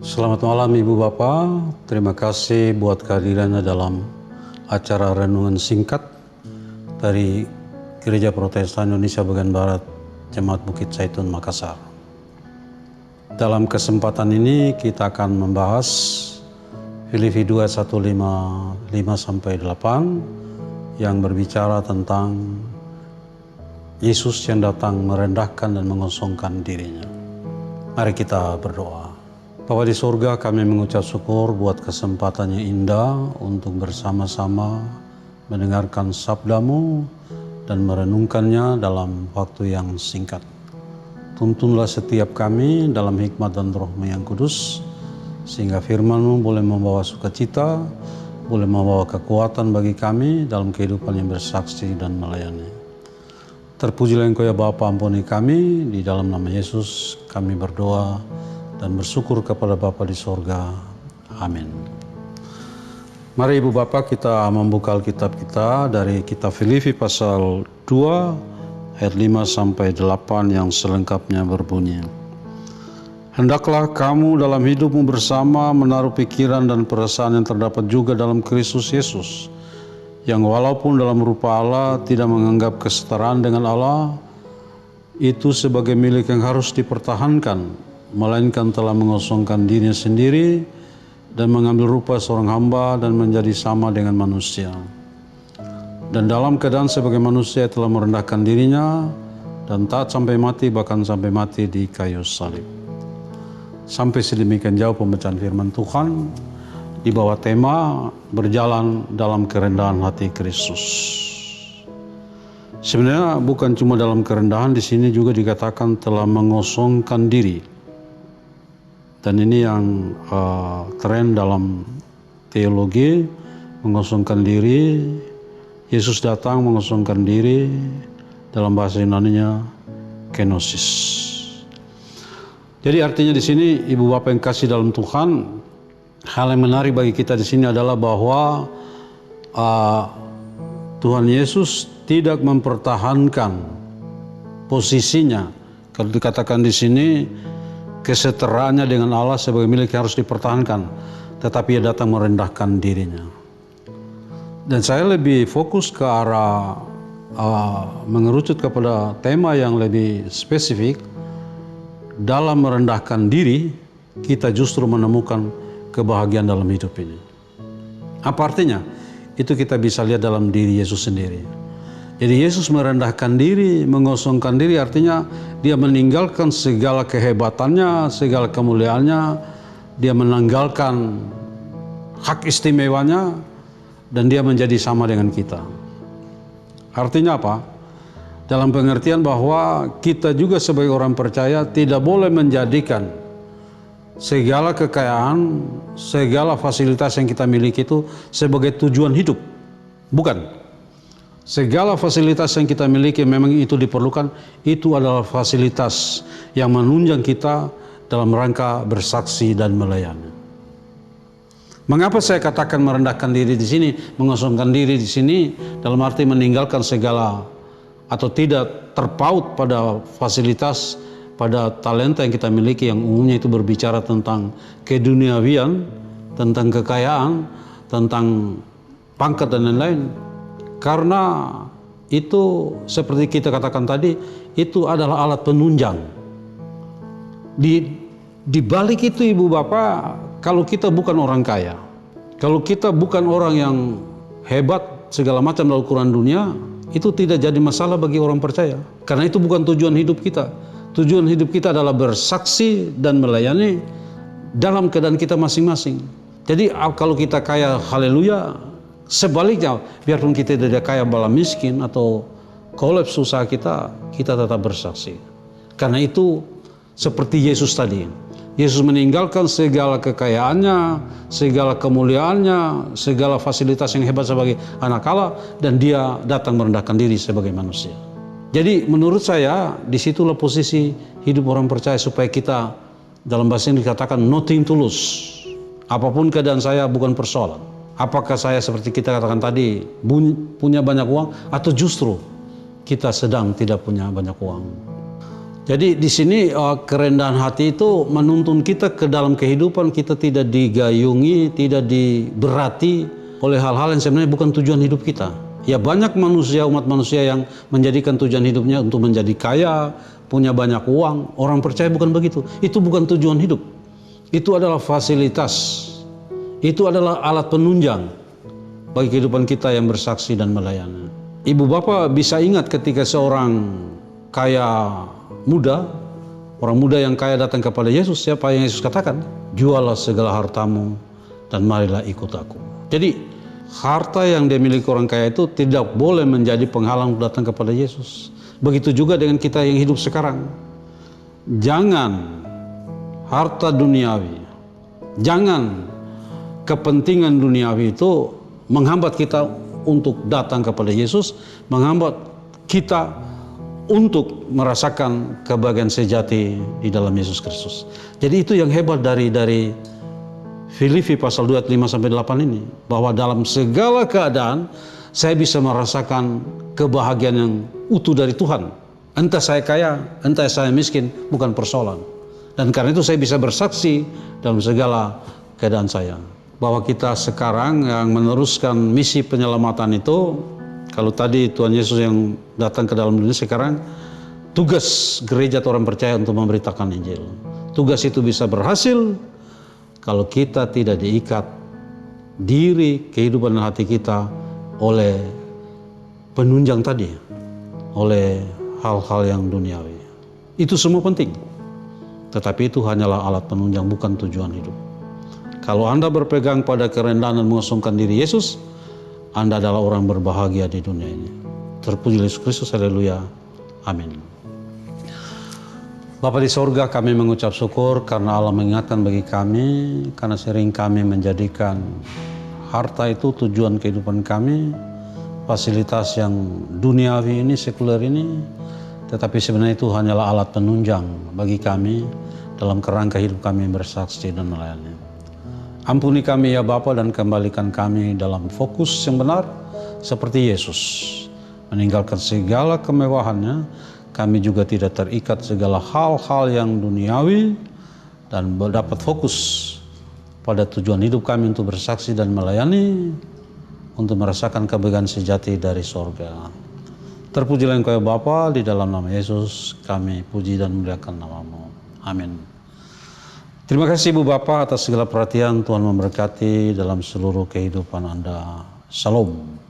Selamat malam Ibu Bapak, terima kasih buat kehadirannya dalam acara renungan singkat dari Gereja Protestan Indonesia Bagian Barat, Jemaat Bukit Zaitun, Makassar. Dalam kesempatan ini kita akan membahas Filipi 2:1-5-8 yang berbicara tentang Yesus yang datang merendahkan dan mengosongkan dirinya. Mari kita berdoa. Bapa di surga, kami mengucap syukur buat kesempatan yang indah untuk bersama-sama mendengarkan sabda-Mu dan merenungkannya dalam waktu yang singkat. Tuntunlah setiap kami dalam hikmat dan Roh-Mu yang kudus, sehingga firman-Mu boleh membawa sukacita, boleh membawa kekuatan bagi kami dalam kehidupan yang bersaksi dan melayani. Terpujilah Engkau ya Bapa, ampuni kami, di dalam nama Yesus kami berdoa dan bersyukur kepada Bapa di sorga. Amin. Mari Ibu Bapak kita membuka Alkitab kita dari kitab Filipi pasal 2 ayat 5-8 yang selengkapnya berbunyi. Hendaklah kamu dalam hidupmu bersama menaruh pikiran dan perasaan yang terdapat juga dalam Kristus Yesus, yang walaupun dalam rupa Allah tidak menganggap kesetaraan dengan Allah itu sebagai milik yang harus dipertahankan, melainkan telah mengosongkan dirinya sendiri dan mengambil rupa seorang hamba dan menjadi sama dengan manusia. Dan dalam keadaan sebagai manusia telah merendahkan dirinya dan taat sampai mati, bahkan sampai mati di kayu salib. Sampai sedemikian jauh pembacaan firman Tuhan di bawah tema berjalan dalam kerendahan hati Kristus. Sebenarnya bukan cuma dalam kerendahan, di sini juga dikatakan telah mengosongkan diri. Dan ini yang tren dalam teologi, mengosongkan diri. Yesus datang mengosongkan diri, dalam bahasa Yunaninya kenosis. Jadi artinya di sini Ibu Bapak yang kasih dalam Tuhan, hal yang menarik bagi kita di sini adalah bahwa Tuhan Yesus tidak mempertahankan posisinya. Kalau dikatakan di sini kesetaraannya dengan Allah sebagai milik yang harus dipertahankan, tetapi ia datang merendahkan dirinya. Dan saya lebih fokus ke arah mengerucut kepada tema yang lebih spesifik. Dalam merendahkan diri, kita justru menemukan kebahagiaan dalam hidup ini. Apa artinya? Itu kita bisa lihat dalam diri Yesus sendiri. Jadi Yesus merendahkan diri, mengosongkan diri, artinya dia meninggalkan segala kehebatannya, segala kemuliaannya, dia menanggalkan hak istimewanya, dan dia menjadi sama dengan kita. Artinya apa? Dalam pengertian bahwa kita juga sebagai orang percaya tidak boleh menjadikan segala kekayaan, segala fasilitas yang kita miliki itu sebagai tujuan hidup. Bukan. Segala fasilitas yang kita miliki memang itu diperlukan, itu adalah fasilitas yang menunjang kita dalam rangka bersaksi dan melayani. Mengapa saya katakan merendahkan diri di sini, mengosongkan diri di sini, dalam arti meninggalkan segala atau tidak terpaut pada fasilitas, pada talenta yang kita miliki yang umumnya itu berbicara tentang keduniawian, tentang kekayaan, tentang pangkat dan lain-lain. Karena itu seperti kita katakan tadi, itu adalah alat penunjang. Di balik itu Ibu Bapak, kalau kita bukan orang kaya, kalau kita bukan orang yang hebat segala macam dalam ukuran dunia, itu tidak jadi masalah bagi orang percaya. Karena itu bukan tujuan hidup kita. Tujuan hidup kita adalah bersaksi dan melayani dalam keadaan kita masing-masing. Jadi kalau kita kaya, haleluya. Sebaliknya, biarpun kita tidak kaya bala miskin atau kolaps usaha kita, kita tetap bersaksi. Karena itu seperti Yesus tadi. Yesus meninggalkan segala kekayaannya, segala kemuliaannya, segala fasilitas yang hebat sebagai anak Allah, dan dia datang merendahkan diri sebagai manusia. Jadi menurut saya, disitulah posisi hidup orang percaya supaya kita, dalam bahasa Inggris dikatakan nothing to lose. Apapun keadaan saya bukan persoalan. Apakah saya seperti kita katakan tadi punya banyak uang, atau justru kita sedang tidak punya banyak uang. Jadi di sini kerendahan hati itu menuntun kita ke dalam kehidupan, kita tidak digayungi, tidak diberati oleh hal-hal yang sebenarnya bukan tujuan hidup kita. Ya banyak manusia, umat manusia yang menjadikan tujuan hidupnya untuk menjadi kaya, punya banyak uang. Orang percaya bukan begitu. Itu bukan tujuan hidup. Itu adalah fasilitas. Itu adalah alat penunjang bagi kehidupan kita yang bersaksi dan melayani. Ibu bapak bisa ingat ketika seorang kaya muda, orang muda yang kaya datang kepada Yesus, siapa yang Yesus katakan? Jualah segala hartamu dan marilah ikut aku. Jadi harta yang dimiliki orang kaya itu tidak boleh menjadi penghalang datang kepada Yesus. Begitu juga dengan kita yang hidup sekarang. Jangan harta duniawi, jangan kepentingan duniawi itu menghambat kita untuk datang kepada Yesus, menghambat kita untuk merasakan kebahagiaan sejati di dalam Yesus Kristus. Jadi itu yang hebat dari Filipi pasal 2 ayat 5-8 ini, bahwa dalam segala keadaan saya bisa merasakan kebahagiaan yang utuh dari Tuhan. Entah saya kaya, entah saya miskin, bukan persoalan. Dan karena itu saya bisa bersaksi dalam segala keadaan saya, bahwa kita sekarang yang meneruskan misi penyelamatan itu. Kalau tadi Tuhan Yesus yang datang ke dalam dunia, sekarang tugas gereja atau orang percaya untuk memberitakan Injil. Tugas itu bisa berhasil kalau kita tidak diikat diri, kehidupan dan hati kita oleh penunjang tadi, oleh hal-hal yang duniawi. Itu semua penting, tetapi itu hanyalah alat penunjang, bukan tujuan hidup. Kalau Anda berpegang pada kerendahan dan mengosongkan diri Yesus, Anda adalah orang berbahagia di dunia ini. Terpuji Yesus Kristus, haleluya, amin. Bapa di sorga, kami mengucap syukur karena Allah mengingatkan bagi kami, karena sering kami menjadikan harta itu tujuan kehidupan kami, fasilitas yang duniawi ini, sekuler ini, tetapi sebenarnya itu hanyalah alat penunjang bagi kami dalam kerangka hidup kami bersaksi dan melayani. Ampuni kami ya Bapa dan kembalikan kami dalam fokus yang benar seperti Yesus. Meninggalkan segala kemewahannya, kami juga tidak terikat segala hal-hal yang duniawi dan dapat fokus pada tujuan hidup kami untuk bersaksi dan melayani, untuk merasakan kebahagiaan sejati dari sorga. Terpujilah Engkau ya Bapa, di dalam nama Yesus kami puji dan muliakan nama-Mu. Amin. Terima kasih Ibu Bapak atas segala perhatian. Tuhan memberkati dalam seluruh kehidupan Anda. Shalom.